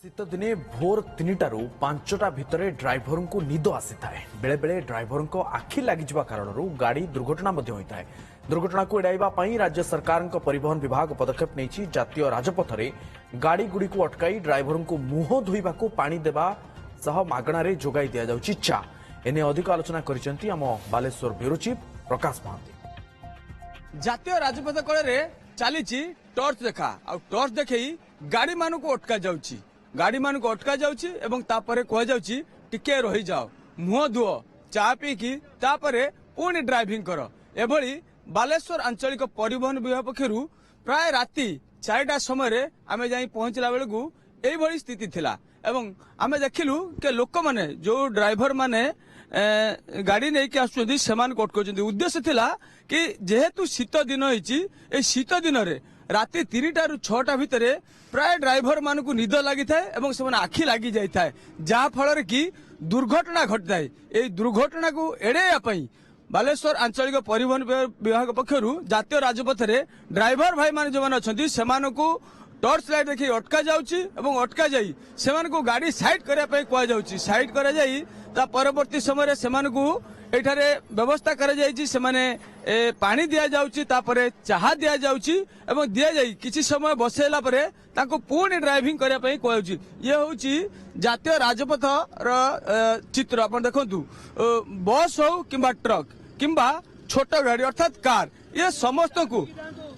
शीत दिने भोर 3टारू 5टा भितर ड्राइवर को निद आसी थाए बेले बेले ड्राइवर को आखि लगी कारण गाड़ी दुर्घटना होता है। दुर्घटना को एड़ाइबा पई राज्य सरकार परिवहन विभाग पदक्षेप नहीं जातीय राजपथ में गाड़ी गुड़ी को अटकाई ड्राइवर को मुह धोइबा को पानी देवा सह मागणारे जोगाई दिया जाउची चा एने अधिक आलोचना करिसेंती आम बालेश्वर ब्यूरो चीफ प्रकाश महांती। जातीय राजपथ कड़े चली टर्च देखा आ टर्च देखई गाड़ी मान को अटका जाउची गाड़ी मान को अटका जाउची एवं तापरे कह जाउची टिके रही जाओ मुह धुओ चा पीकी तापरे पुणी ड्राइविंग कर एभली बालेश्वर आंचलिक परिवहन विभाग पक्षरु प्राय राति 4टा समय आमे जाई पहुंचला बेलकू एभली स्थिति थिला एवं आमे देखिलु के लोक माने जो ड्राइवर माने गाड़ी नहीं कि आसुचंदी सेमान को अटकाउचंदी उद्देश्य थिला कि जेहेतु शीत दिन होईची ए शीत दिन रे राति 3टारू 6टा भितर प्राय ड्राइवर मान को निद लगी थाए एवं से आखि लगी जाए जहाँ फल कि दुर्घटना घटी थाए ये दुर्घटना को एड़ाइया बालेश्वर आंचलिक परिवहन विभाग पक्षरु जातीय राजपथ में ड्राइवर भाई मान जो अच्छा से टर्च लाइट देखिए अटका जाउची एवं अटका जाई सेमान को गाड़ी साइड करने कह जाउची साइड करा जाई ता परवर्ती समय सेमान को एठारे व्यवस्था करा जाइछि सेमाने पानी दिया जाउची तापरे चाहा दिया जाउची एवं दिया जाई किछि समय बसेला परे ताको पुणी ड्राइविंग करने कह जाउची ये होउची जातीय राजपथ र चित्र अपन देखंतु बस हो किंबा ट्रक किंबा छोट गाड़ी अर्थात कार ये समस्त को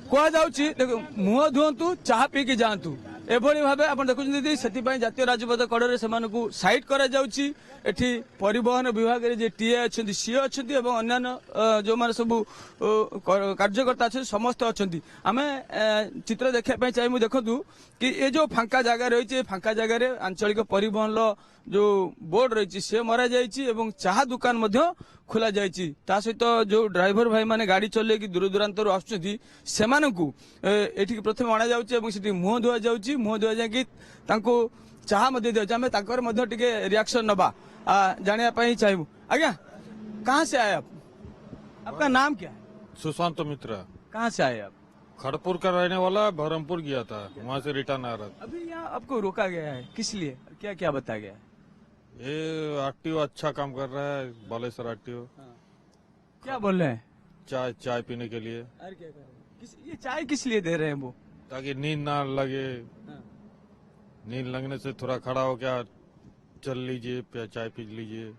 कह जाउची मुह धुअंतु चाहा पी के जातु एभली भाव आप देखुं से जातीय राजपथ कड़े से साइड करा जाउची एठी परिवहन विभाग रे जे टीए अच्छी सी अच्छी अन्य जो माने सब कार्यकर्ता अच्छे समस्त अच्छा आम चित्र देखा चाहिए देखु कि ये जो फांका जगह रही फांका जगह आंचलिक परिवहन जो बोर्ड रही सी मरा जाइए चाहा दुकान खोला जाइए ता सहित जो ड्राइवर भाई माने गाड़ी चले कि दूर दूरांतर आसुचंती सेमानकु एठी प्रथम अणा जाउची मुह धुआ जाउची मुह धुआ जाकि तांको चाहा मध्य दिया जाए तांकर मध्य टिके रिएक्शन नबा जानिया पाई चाहिए। आज्ञा कहाँ से आए आप? आपका नाम क्या है? सुशांत मित्रा। कहाँ से आए आप? खड़गपुर का रहने वाला बहरमपुर गया था वहाँ से रिटर्न आ रहा था। अभी यहाँ आपको रोका गया है किस लिए क्या क्या बताया गया है? ये आरटीओ अच्छा काम कर रहा है बालेश्वर आरटीओ। क्या बोल रहे हैं? चाय पीने के लिए। अरे क्या कर रहे हैं? ये चाय किस लिए दे रहे हैं वो? ताकि नींद ना लगे। नींद लगने से थोड़ा खड़ा हो गया चल लीजिए चाय पी लीजिए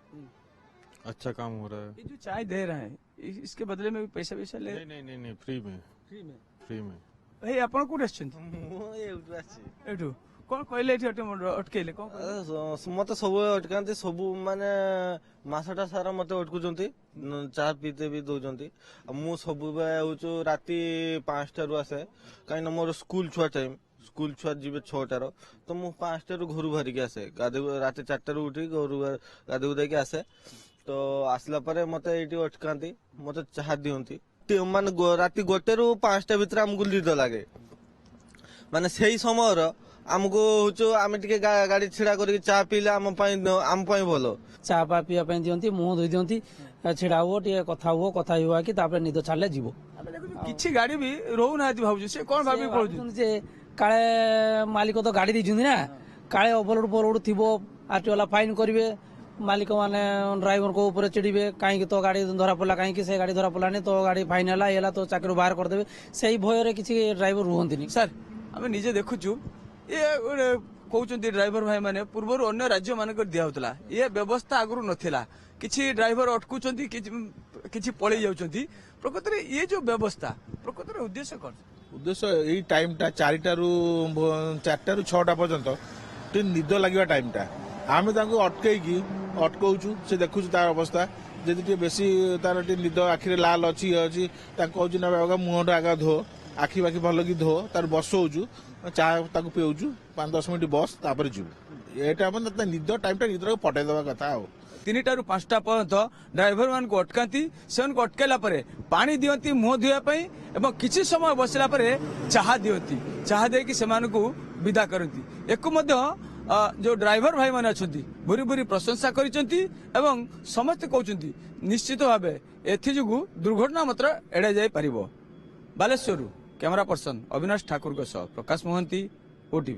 अच्छा काम हो रहा है। ये जो चाय दे रहे हैं इसके बदले में भी पैसा वैसा ले? नहीं फ्री में। फ्री में भाई आपण को एठू कौन कहले अटकेले मत सब अटकाती सब माने मासटा सारा मत अटकुचंती चा पीते भी दौरान मु सब हूँ राति 5टारू आसे कहीं मोर स्कूल छुआ टाइम स्कूल छुआ जी 6टार तो मु 5टारू घर बाहरिक आसे राति 4टारू उठी घर गाधे गुधाई आसे तो आसला परे मत ये अटकाती मत चाह दियंती मान राति 1टारू 5टा भितर आमको निद लगे माने से समय आमको हूँ आम टे गाड़ी छिड़ा कर चा पीले आम भल चा पा पीवा दिखती मुह धोई दिखती छिड़ा हुआ टे कथा हुआ कथा हुआ कि निद छाड़े जीव किसी गाड़ी भी रोना भाव से कौन भाभी पड़े काले मालिक तो गाड़ी दी ना काले ओभरलोड फलोड थी आरटी वाला फाइन करेंगे मालिक माने ड्राइवर को ऊपर चिड़े कहीं तो गाड़ी धरा पड़ा कहीं से गाड़ी धरा पड़ानी तो गाड़ी फाइन है तो चाकरी बाहर करदे से भयर किसी ड्राइवर रुहंती सर आम निजे देखुचु ये कहते ड्राइवर भाई माने पूर्व अन्य राज्य मानक दिया ये व्यवस्था आगु नाला किसी ड्राइवर अटकुंट कि पलि जाऊँच प्रकृत में ये जो व्यवस्था प्रकृत में उद्देश्य कौन? उद्देश्य यही टाइमटा 4टारू 6टा पर्यंत निद लगे टाइमटा आम अटकौचु से देखुचु तार अवस्था जदि बेसी तार निद आखिरे लाल अच्छी अच्छी कहूँ ना मुहटा आगा धो आखि बाखि भल कि धो तार बसौचु चा पीऊचु 5-10 मिनट बस तापर जीव एटा निद टाइमटा निद पटेदवा कथा 3टारू 5टा पर्यंत ड्राइवर मान को अटकाती से अटकैला पानी दियंती मुह धोयापाई एवं किसी समय बसला चाहा दियंती चाहा देकी सेमान को विदा करती एक जो ड्राइवर भाई माने अछंती भूरी भूरी प्रशंसा करिसेंती एवं समस्त कहउचंती निश्चित भाव एथि जुगु दुर्घटना मात्र एड़ा जाय परिबो। बालेश्वरु कैमरा पर्सन अविनाश ठाकुर प्रकाश मोहंती ओटीवी।